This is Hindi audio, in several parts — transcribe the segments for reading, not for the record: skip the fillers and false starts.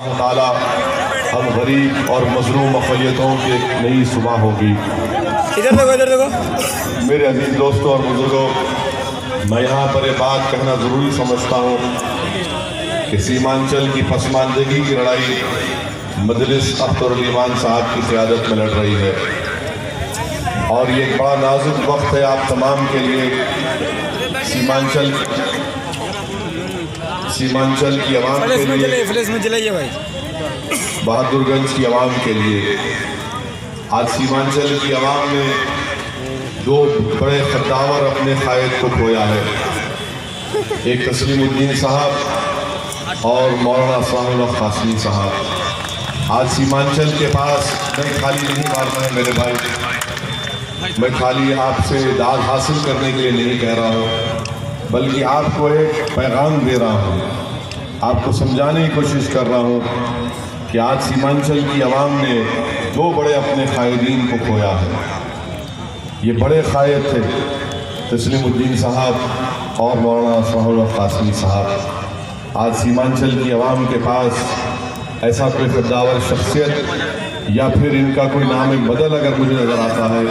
ताला हम गरीब और मजलूम अक़लियतों की एक नई सुबह होगी। इधर देखो मेरे अजीज दोस्तों और बुजुर्गों, मैं यहाँ पर ये बात कहना ज़रूरी समझता हूँ कि सीमांचल की पसमानदगी की लड़ाई मजलिस अख्तरुल ईमान साहब की क़यादत में लड़ रही है और ये एक बड़ा नाजुक वक्त है आप तमाम के लिए। सीमांचल की आवाम के लिए, बहादुरगंज की आवाम के लिए। आज सीमांचल की आवाम ने दो बड़े खद्दावर अपने कायद को खोया है, एक तस्लीमुद्दीन साहब और मौलाना असलामुल्लाह कासमी साहब। आज सीमांचल के पास मैं खाली नहीं मारना है मेरे भाई, मैं खाली आपसे दाद हासिल करने के लिए नहीं कह रहा हूँ, बल्कि आपको एक पैगाम दे रहा हूँ, आपको समझाने की कोशिश कर रहा हूँ कि आज सीमांचल की आवाम ने दो बड़े अपने कायदीन को खोया है। ये बड़े कायद थे तस्लीमुद्दीन साहब और मौलाना असलामुल्लाह कासमी साहब। आज सीमांचल की आवाम के पास ऐसा कोई खद्दावर शख्सियत या फिर इनका कोई नाम बदल अगर मुझे नज़र आता है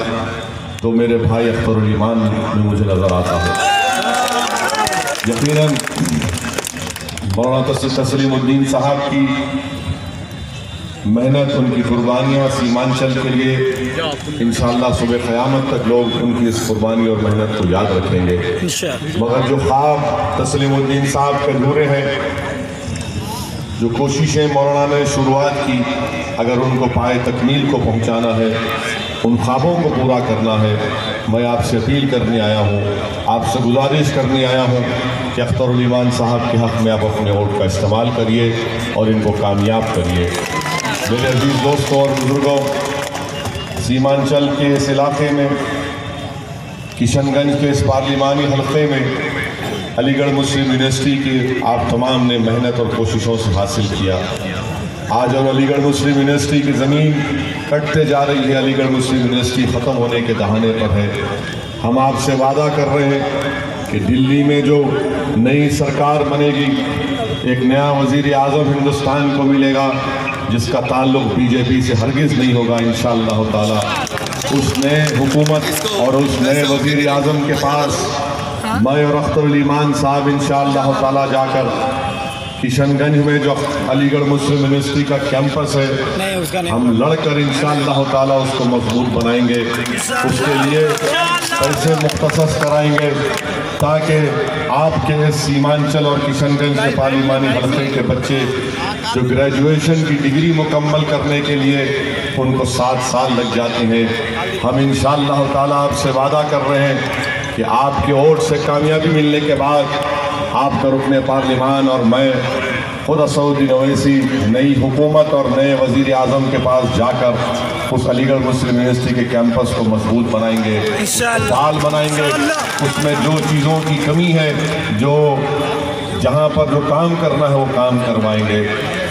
तो मेरे भाई अख्तरुल ईमान में मुझे नज़र आता है। यकीनन मौलाना तस्लीमुद्दीन साहब की मेहनत, उनकी कुर्बानियाँ सीमांचल के लिए इंशाअल्लाह सुबह क़यामत तक लोग उनकी इस कुर्बानी और मेहनत को याद रखेंगे। मगर जो ख्वाब तस्लीमुद्दीन साहब के अधूरे हैं, जो कोशिशें मौलाना ने शुरुआत की, अगर उनको पाए तकमील को पहुंचाना है, उन ख्वाबों को पूरा करना है, मैं आपसे अपील करने आया हूं, आपसे गुजारिश करने आया हूं कि अख्तरुल ईमान साहब के हक़ में आप अपने वोट का इस्तेमाल करिए और इनको कामयाब करिए। मेरे अजीज़ दोस्तों और बुज़ुर्गों, सीमांचल के इस इलाक़े में, किशनगंज के इस पार्लिमानी हल्के में अलीगढ़ मुस्लिम यूनिवर्सिटी की आप तमाम ने मेहनत और कोशिशों से हासिल किया। आज और अलीगढ़ मुस्लिम यूनिवर्सिटी की ज़मीन कटते जा रही है, अलीगढ़ मुस्लिम यूनिवर्सिटी ख़त्म होने के दहाने पर है। हम आपसे वादा कर रहे हैं कि दिल्ली में जो नई सरकार बनेगी, एक नया वज़ीर आज़म हिंदुस्तान को मिलेगा जिसका ताल्लुक़ बीजेपी से हरगिज़ नहीं होगा इंशाअल्लाह ताला। उस नए हुकूमत और उस नए वज़ीर आज़म के पास मैं और अख्तरुल ईमान साहब इंशाअल्लाह ताला जाकर किशनगंज में जो अलीगढ़ मुस्लिम यूनिवर्सिटी का कैंपस है, हम लड़कर इंशाअल्लाह ताला उसको मजबूत बनाएंगे। उसके लिए पैसे मुख्तसस कराएंगे ताकि आपके इस सीमांचल और किशनगंज के पार्लिमानी हल्के के बच्चे जो ग्रेजुएशन की डिग्री मुकम्मल करने के लिए उनको 7 साल लग जाते हैं, हम इंशाअल्लाह ताला आपसे वादा कर रहे हैं कि आपके वोट से कामयाबी मिलने के बाद आपका रुकने पार्लिमान और मैं खुद असदुद्दीन ओवैसी नई हुकूमत और नए वज़ीर आज़म के पास जाकर उस अलीगढ़ मुस्लिम यूनिवर्सिटी के कैंपस को मजबूत बनाएंगे, फाल बनाएंगे। उसमें जो चीज़ों की कमी है, जो जहाँ पर जो काम करना है वो काम करवाएंगे।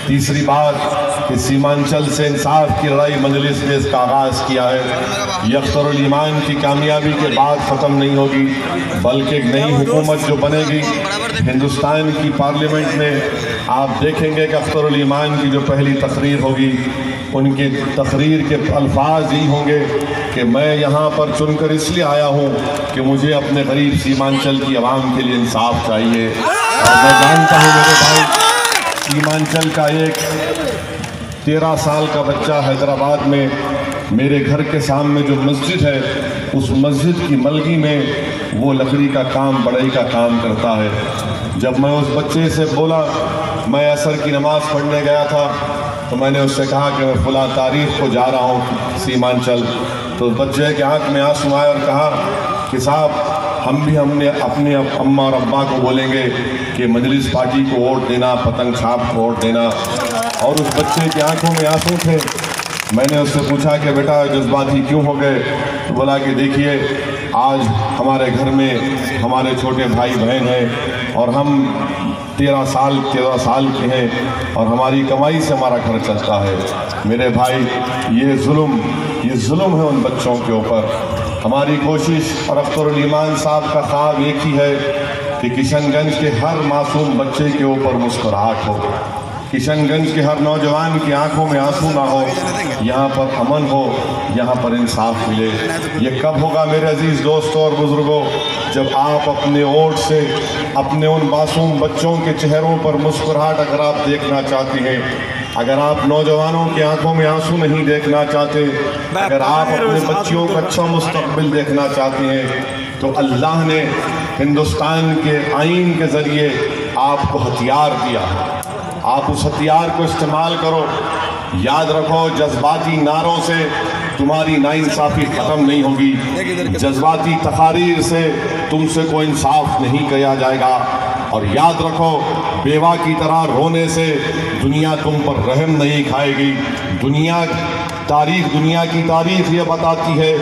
तीसरी बात कि सीमांचल से इंसाफ की लड़ाई मजलिस ने इसका आगाज़ किया है। ये अख्तरुल ईमान की कामयाबी के बाद ख़त्म नहीं होगी, बल्कि एक नई हुकूमत जो बनेगी हिंदुस्तान की पार्लियामेंट में, आप देखेंगे कि अख्तरुल ईमान की जो पहली तकरीर होगी, उनकी तकरीर के अल्फाज यही होंगे कि मैं यहाँ पर चुनकर इसलिए आया हूँ कि मुझे अपने गरीब सीमांचल की आवाम के लिए इंसाफ चाहिए। और मैं जानता हूँ मेरे भाई, सीमांचल का एक 13 साल का बच्चा हैदराबाद में मेरे घर के सामने जो मस्जिद है, उस मस्जिद की मलगी में वो लकड़ी का काम, बढ़ई का काम करता है। जब मैं उस बच्चे से बोला, मैं असर की नमाज़ पढ़ने गया था, तो मैंने उससे कहा कि मैं फ़लाँ तारीख़ को जा रहा हूँ सीमांचल। तो उस बच्चे के आँख में आंसू आए और कहा कि साहब हमने अपने अम्मा और अब्बा को बोलेंगे कि मजलिस पार्टी को वोट देना, पतंग छाप को वोट देना। और उस बच्चे की आंखों में आंसू थे। मैंने उससे पूछा कि बेटा जज्बाती क्यों हो गए? तो बोला कि देखिए, आज हमारे घर में हमारे छोटे भाई बहन हैं और हम 13 साल के हैं और हमारी कमाई से हमारा घर चलता है। मेरे भाई, ये जुल्म है उन बच्चों के ऊपर। हमारी कोशिश और अख्तरुल ईमान साहब का ख्वाब एक ही है कि किशनगंज के हर मासूम बच्चे के ऊपर मुस्कुराहट हो, किशनगंज के हर नौजवान की आंखों में आंसू ना हो, यहाँ पर अमन हो, यहाँ पर इंसाफ मिले। ये कब होगा मेरे अजीज़ दोस्तों और बुज़ुर्गों? जब आप अपने वोट से अपने उन मासूम बच्चों के चेहरों पर मुस्कुराहट अगर आप देखना चाहते हैं, अगर आप नौजवानों की आंखों में आंसू नहीं देखना चाहते, अगर आप अपने बच्चियों का अच्छा मुस्तकबिल देखना चाहते हैं, तो अल्लाह ने हिंदुस्तान के आईन के ज़रिए आपको हथियार दिया। आप उस हथियार को इस्तेमाल करो। याद रखो, जज्बाती नारों से तुम्हारी नाइंसाफ़ी ख़त्म नहीं होगी, जज्बाती तकारीर से तुमसे कोई इंसाफ नहीं किया जाएगा। और याद रखो, बेवा की तरह रोने से दुनिया तुम पर रहम नहीं खाएगी। दुनिया की तारीख ये बताती है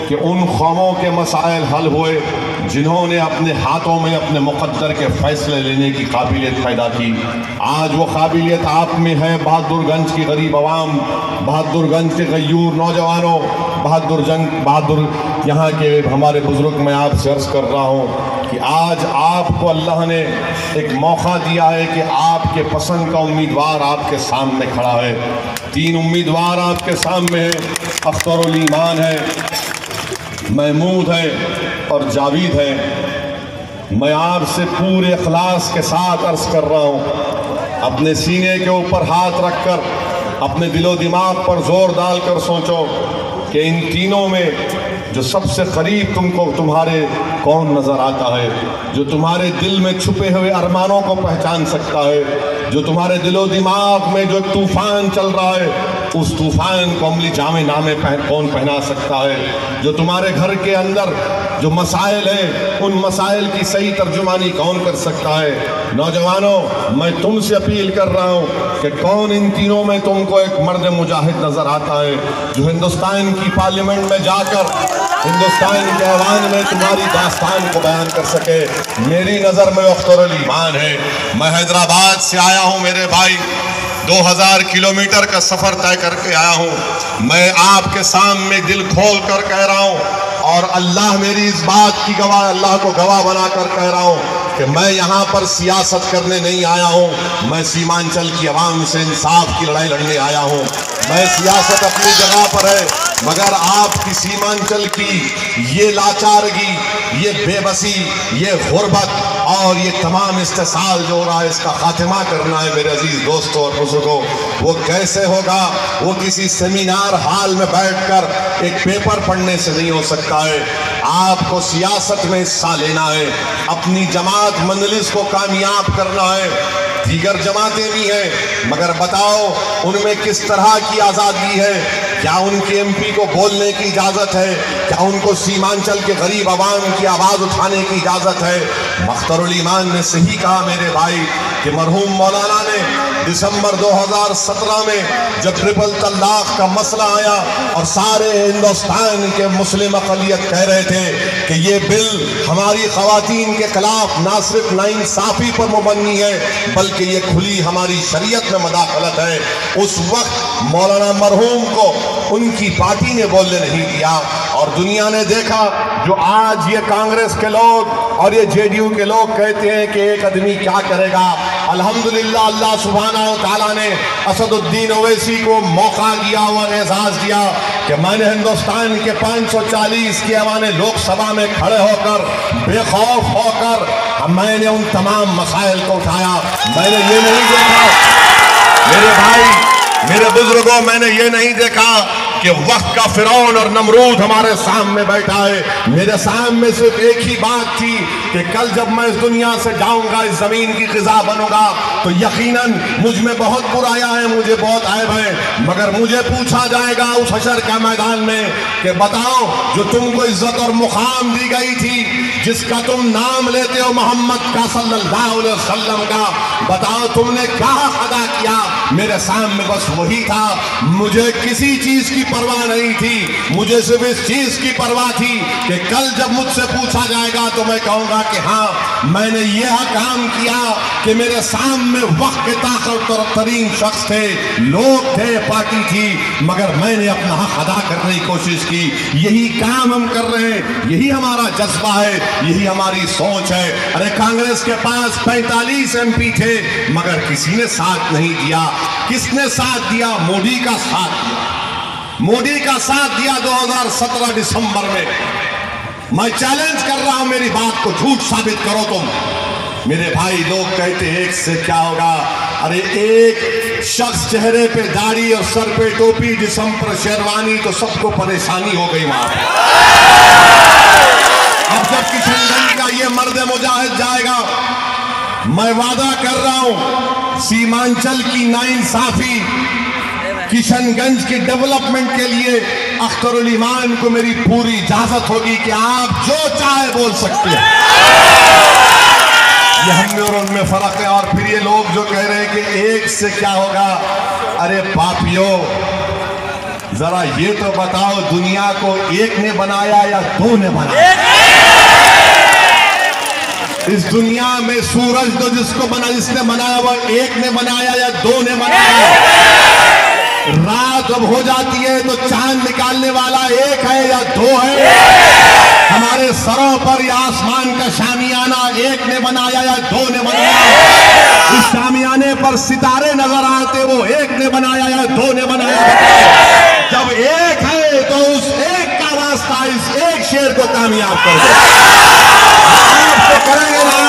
कि उन कौमों के मसाइल हल हुए जिन्होंने अपने हाथों में अपने मुक़द्दर के फ़ैसले लेने की काबिलियत पैदा की। आज वो काबिलियत आप में है। बहादुरगंज की गरीब आवाम, बहादुरगंज के गयूर नौजवानों, बहादुर यहाँ के हमारे बुज़ुर्ग, मैं आपसे अर्ज़ कर रहा हूँ कि आज आपको अल्लाह ने एक मौका दिया है कि आपके पसंद का उम्मीदवार आपके सामने खड़ा है। 3 उम्मीदवार आपके सामने हैं। अख्तरुल ईमान है, महमूद है और जावेद है। मैं आपसे पूरे इखलास के साथ अर्ज़ कर रहा हूँ, अपने सीने के ऊपर हाथ रखकर अपने दिलो दिमाग पर जोर डालकर सोचो कि इन तीनों में जो सबसे करीब तुमको तुम्हारे कौन नज़र आता है, जो तुम्हारे दिल में छुपे हुए अरमानों को पहचान सकता है, जो तुम्हारे दिलो दिमाग में जो तूफ़ान चल रहा है उस तूफ़ान को अमली जामे नामे कौन पहना सकता है, जो तुम्हारे घर के अंदर जो मसाइल हैं उन मसाइल की सही तर्जुमानी कौन कर सकता है। नौजवानों, मैं तुमसे अपील कर रहा हूँ कि कौन इन तीनों में तुमको एक मर्द मुजाहिद नज़र आता है जो हिंदुस्तान की पार्लियामेंट में जाकर हिंदुस्तान के ऐवान में तुम्हारी दास्तान को बयान कर सके। मेरी नज़र में अख्तरुल ईमान है। मैं हैदराबाद से आया हूँ मेरे भाई, 2000 किलोमीटर का सफ़र तय करके आया हूँ। मैं आपके सामने दिल खोल कर कह रहा हूँ और अल्लाह मेरी इस बात की गवाह, अल्लाह को गवाह बनाकर कह रहा हूँ कि मैं यहाँ पर सियासत करने नहीं आया हूँ। मैं सीमांचल की आवाम से इंसाफ की लड़ाई लड़ने आया हूँ। मैं सियासत अपनी जगह पर है, मगर आपकी सीमांचल की ये लाचारगी, ये बेबसी, ये गुर्बत और ये तमाम इस्तेसाल जो हो रहा है, इसका खात्मा करना है मेरे अजीज दोस्तों और बुजुर्गों। वो कैसे होगा? वो किसी सेमिनार हॉल में बैठकर एक पेपर पढ़ने से नहीं हो सकता है। आपको सियासत में हिस्सा लेना है, अपनी जमात मंजलिस को कामयाब करना है। दीगर जमातें भी हैं, मगर बताओ उनमें किस तरह की आज़ादी है? क्या उनके एमपी को बोलने की इजाज़त है? क्या उनको सीमांचल के गरीब आवाम की आवाज़ उठाने की इजाज़त है? अख्तरुल ईमान ने सही कहा मेरे भाई कि मरहूम मौलाना ने दिसंबर 2017 में जब ट्रिपल तलाक का मसला आया और सारे हिंदुस्तान के मुस्लिम अक़लियत कह रहे थे कि ये बिल हमारी ख़वातीन के खिलाफ ना सिर्फ नाइंसाफ़ी पर मुबन्नी है बल्कि ये खुली हमारी शरीयत में मदाखलत है, उस वक्त मौलाना मरहूम को उनकी पार्टी ने बोलने नहीं दिया। और दुनिया ने देखा जो आज ये कांग्रेस के लोग और ये जेडीयू के लोग कहते हैं कि एक आदमी क्या करेगा। अल्हम्दुलिल्लाह अल्लाह सुब्हानहू तआला ने असदुद्दीन ओवैसी को मौका दिया और एजाज़ दिया कि मैंने हिंदुस्तान के 540 के ऐवाने लोकसभा में खड़े होकर बेखौफ होकर मैंने उन तमाम मसाइल को उठाया। मैंने ये नहीं देखा मेरे भाई, मेरे बुजुर्गों, मैंने ये नहीं देखा कि वक्त का फिरौन और नमरूद हमारे सामने बैठा है। मेरे सामने सिर्फ एक ही बात थी कि कल जब मैं इस दुनिया से जाऊंगा, इस जमीन की ग़िज़ा बनूंगा, तो यकीनन मुझ में बहुत बुराइयां हैं, मुझे बहुत ऐब है, मगर मुझे पूछा जाएगा उस हशर का मैदान में कि बताओ जो तुमको इज्जत और मुकाम दी गई थी, जिसका तुम नाम लेते हो मोहम्मद का सल्लल्लाहु अलैहि वसल्लम का, बताओ तुमने क्या अदा किया? मेरे सामने बस वही था। मुझे किसी चीज की परवाह नहीं थी, मुझे सिर्फ इस चीज की परवाह थी कि कल जब मुझसे पूछा जाएगा तो मैं कहूंगा कि हाँ, मैंने यह काम किया कि मेरे सामने वक्त के ताकतवर तरीन शख्स थे, लोग थे, पार्टी थी, मगर मैंने अपना हक अदा करने की कोशिश की। यही काम हम कर रहे हैं, यही हमारा जज्बा है, यही हमारी सोच है। अरे कांग्रेस के पास 45 MP थे, मगर किसी ने साथ नहीं दिया। किसने साथ दिया? मोदी का साथ दिया। मोदी का साथ दिया 2017 दिसंबर में। मैं चैलेंज कर रहा हूं, मेरी बात को झूठ साबित करो तुम। मेरे भाई, लोग कहते हैं एक से क्या होगा। अरे एक शख्स चेहरे पे दाढ़ी और सर पे टोपी, जिस्म पर शेरवानी, तो सबको परेशानी हो गई वहां पे। अब जब किशनगंज का ये मर्द मुजाहिद जाएगा, मैं वादा कर रहा हूं, सीमांचल की नाइंसाफी, किशनगंज की डेवलपमेंट के लिए अख्तरुल ईमान को मेरी पूरी इजाजत होगी कि आप जो चाहे बोल सकते हैं। ये हम में और उनमें फर्क है। और फिर ये लोग जो कह रहे हैं कि एक से क्या होगा, अरे पापियों, जरा ये तो बताओ, दुनिया को एक ने बनाया या दो ने बनाया? इस दुनिया में सूरज तो जिसने बनाया वह एक ने बनाया या दो ने बनाया? रात जब हो जाती है तो चांद निकालने वाला एक है या दो है? हमारे सरों पर या आसमान का शामियाना एक ने बनाया या दो ने बनाया? इस शामियाने पर सितारे नजर आते, वो एक ने बनाया या दो ने बनाया? जब एक है तो उस एक का वास्ता इस एक शेर को कामयाब कर दो। आप तो करेंगे ना?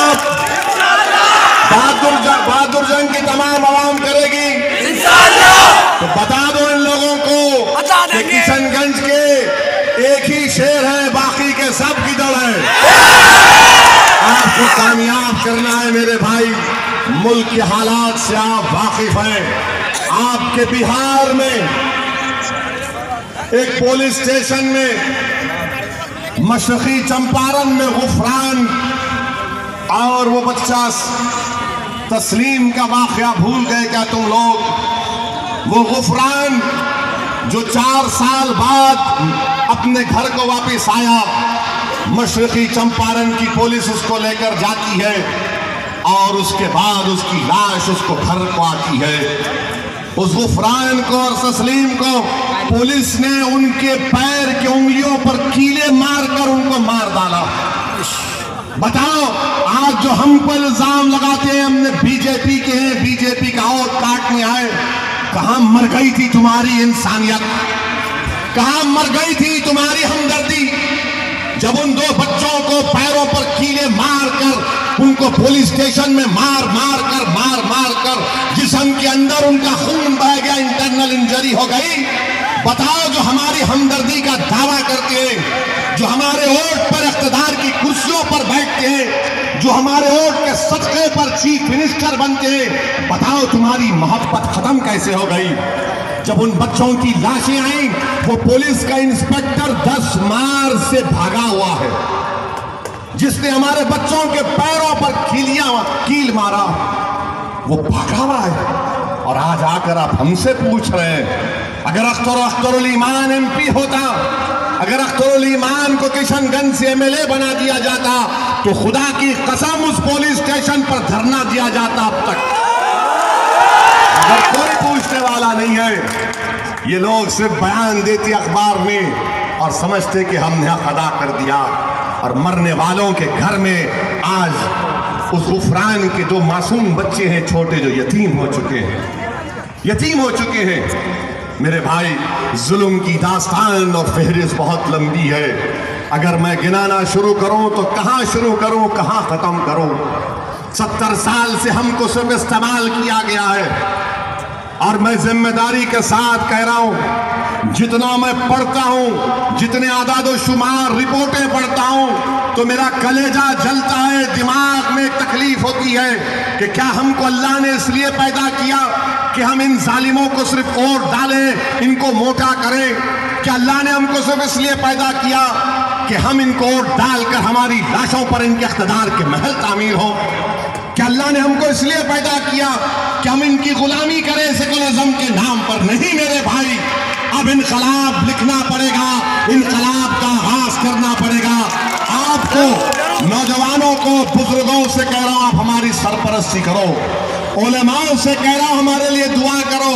आप बहादुर जंग की तमाम आवाम करेगी। तो बता दो इन लोगों को कि किशनगंज के एक ही शेर है, बाकी के सब किधर है? आपको कामयाब करना है मेरे भाई। मुल्क के हालात से आप वाकिफ हैं। आपके बिहार में एक पुलिस स्टेशन में, मशरकी चंपारण में गुफरान और वो बच्चा तस्लीम का वाकया भूल गए क्या तुम लोग? वो गुफरान जो 4 साल बाद अपने घर को वापस आया, मशरकी चंपारण की पुलिस उसको लेकर जाती है और उसके बाद उसकी लाश उसको घर को आती है। उस गुफरान को और तस्लीम को पुलिस ने उनके पैर की उंगलियों पर कीले मारकर उनको मार डाला। बताओ, आज जो हम पर इल्जाम लगाते हैं हमने बीजेपी के हैं, बीजेपी का और काटने आए, कहां मर गई थी तुम्हारी इंसानियत? कहां मर गई थी तुम्हारी हमदर्दी? जब उन 2 बच्चों को पैरों पर कीले मारकर उनको पुलिस स्टेशन में मार मार कर जिस्म के अंदर उनका खून बह गया, इंटरनल इंजरी हो गई। बताओ, जो हमारी हमदर्दी का दावा करते हैं, जो हमारे वोट पर इख्तिदार की कुर्सियों पर बैठते हैं, जो हमारे वोट के सदक़े पर चीफ मिनिस्टर बनते हैं, बताओ तुम्हारी मोहब्बत खत्म कैसे हो गई? जब उन बच्चों की लाशें आई, वो पुलिस का इंस्पेक्टर 10 मार से भागा हुआ है, जिसने हमारे बच्चों के पैरों पर कील मारा, वो भागा हुआ है। और आज आकर आप हमसे पूछ रहे हैं, अगर अख्तरुल ईमान MP होता, अगर अख्तरुल ईमान को किशनगंज से MLA बना दिया जाता, तो खुदा की कसम उस पुलिस स्टेशन पर धरना दिया जाता अब तक। अगर कोई पूछने वाला नहीं है, ये लोग सिर्फ बयान देते अखबार में और समझते कि हमने हक अदा कर दिया। और मरने वालों के घर में आज उस गुफरान के 2 मासूम बच्चे हैं, छोटे, जो यतीम हो चुके हैं। मेरे भाई, जुल्म की दास्तान और फहरिस्त बहुत लंबी है। अगर मैं गिनाना शुरू करूं तो कहां शुरू करूं, कहां खत्म करूं? 70 साल से हमको सिर्फ इस्तेमाल किया गया है। और मैं जिम्मेदारी के साथ कह रहा हूं, जितना मैं पढ़ता हूं, जितने आदाद शुमार रिपोर्टें पढ़ता हूं, तो मेरा कलेजा जलता है, दिमाग में तकलीफ होती है कि क्या हमको अल्लाह ने इसलिए पैदा किया कि हम इन जालिमों को सिर्फ वोट डालें, इनको मोटा करें? क्या अल्लाह ने हमको सिर्फ इसलिए पैदा किया कि हम इनको वोट डालकर हमारी लाशों पर इनके इख्तिदार के महल तामीर हो? क्या अल्लाह ने हमको इसलिए पैदा किया कि हम इनकी गुलामी करें सेकुलरिज्म के नाम पर? नहीं मेरे भाई, अब इनकलाब लिखना पड़ेगा, इनकलाब का आगाज करना पड़ेगा। आपको नौजवानों को, बुजुर्गों से कह रहा हूं, आप हमारी सरपरस्ती करो, उलेमाओं से कह रहा हूं हमारे लिए दुआ करो।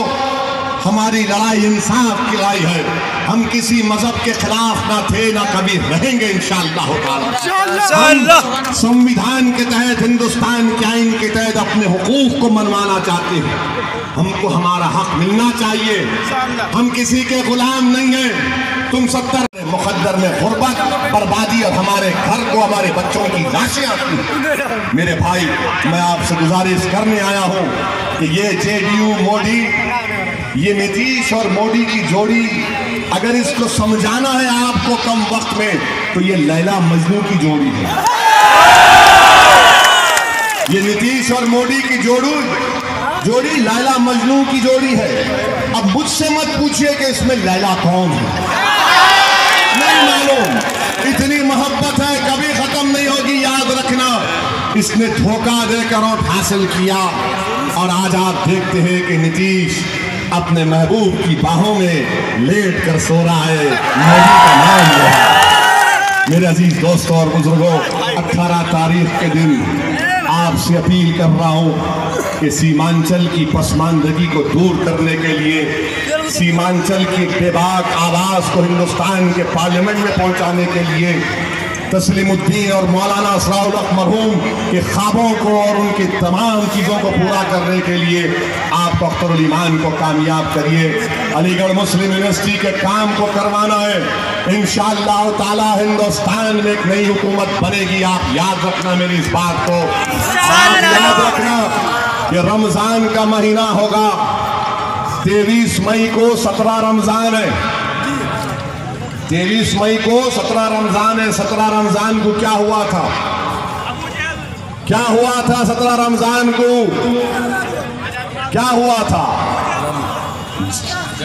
हमारी लड़ाई इंसाफ की लड़ाई है, हम किसी मजहब के खिलाफ ना थे ना कभी रहेंगे इंशाअल्लाह ताला। हम संविधान के तहत, हिंदुस्तान के आईन के तहत अपने हुकूक को मनवाना चाहते हैं। हमको हमारा हक मिलना चाहिए, हम किसी के गुलाम नहीं हैं। तुम 70 मुकद्दर में गुर्बत, बर्बादी और हमारे घर को, हमारे बच्चों की लाशें आती हैं। मेरे भाई, मैं आपसे गुजारिश करने आया हूं कि ये जेडीयू मोदी, ये नीतीश और मोदी की जोड़ी, अगर इसको समझाना है आपको कम वक्त में, तो ये लैला मजनू की जोड़ी है। ये नीतीश और मोदी की जोड़ी लैला मजनू की जोड़ी है। अब मुझसे मत पूछिए कि इसमें लैला कौन है, नहीं मालूम। इतनी मोहब्बत है, कभी खत्म नहीं होगी, याद रखना। इसने धोखा देकर वोट हासिल किया और आज आप देखते हैं कि नीतीश अपने महबूब की बाहों में लेट कर सो रहा है, मोदी का नाम ले रहा है। मेरे अजीज दोस्तों और बुजुर्गों, 18 तारीख के दिन आपसे अपील कर रहा हूं कि सीमांचल की पसमानदगी को दूर करने के लिए, सीमांचल की बेबाक आवाज को हिंदुस्तान के पार्लियामेंट में पहुंचाने के लिए, तस्लीमुद्दीन और मौलाना असराउल हक मरहूम के ख्वाबों को और उनकी तमाम चीज़ों को पूरा करने के लिए आप अख्तरुल ईमान को कामयाब करिए। अलीगढ़ मुस्लिम यूनिवर्सिटी के काम को करवाना है। इंशाअल्लाह ताला हिंदुस्तान में एक नई हुकूमत बनेगी। आप याद रखना मेरी इस बात को, आप याद रखना कि रमजान का महीना होगा। 23 मई को 17 रमजान है। 23 मई को 17 रमजान है। 17 रमजान को क्या हुआ था? क्या हुआ था 17 रमजान को? क्या हुआ था?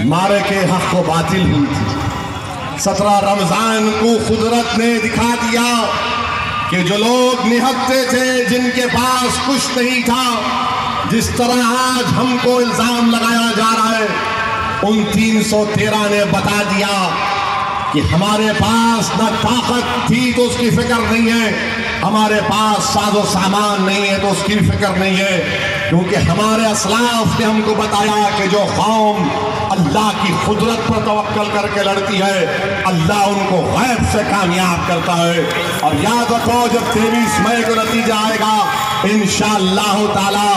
मारे के हक को बातिल हुई थी। 17 रमजान को कुदरत ने दिखा दिया कि जो लोग निहत्ते थे, जिनके पास कुछ नहीं था, जिस तरह आज हमको इल्जाम लगाया जा रहा है, उन 313 ने बता दिया कि हमारे पास न ताकत थी तो उसकी फिक्र नहीं है, हमारे पास साजो सामान नहीं है तो उसकी फिक्र नहीं है, क्योंकि हमारे असलाफ ने हमको बताया कि जो कौम अल्लाह की कुदरत पर तवक्कल करके लड़ती है, अल्लाह उनको गैब से कामयाब करता है। और याद रखो, जब 23 मई को नतीजा आएगा, इंशाअल्लाह ताला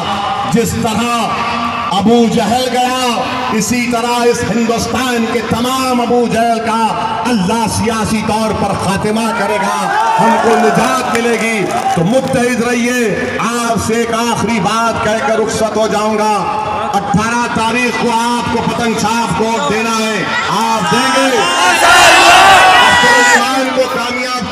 जिस तरह अबू जहल गया, इसी तरह इस हिंदुस्तान के तमाम अबू जहल का अल्लाह सियासी तौर पर खातिमा करेगा, हमको निजात मिलेगी। तो मुत्तहिद रहिए। आपसे एक आखिरी बात कहकर रुखसत हो जाऊंगा। 18 तारीख को आपको पतंग छाप वोट देना है, आप देंगे? को कामयाब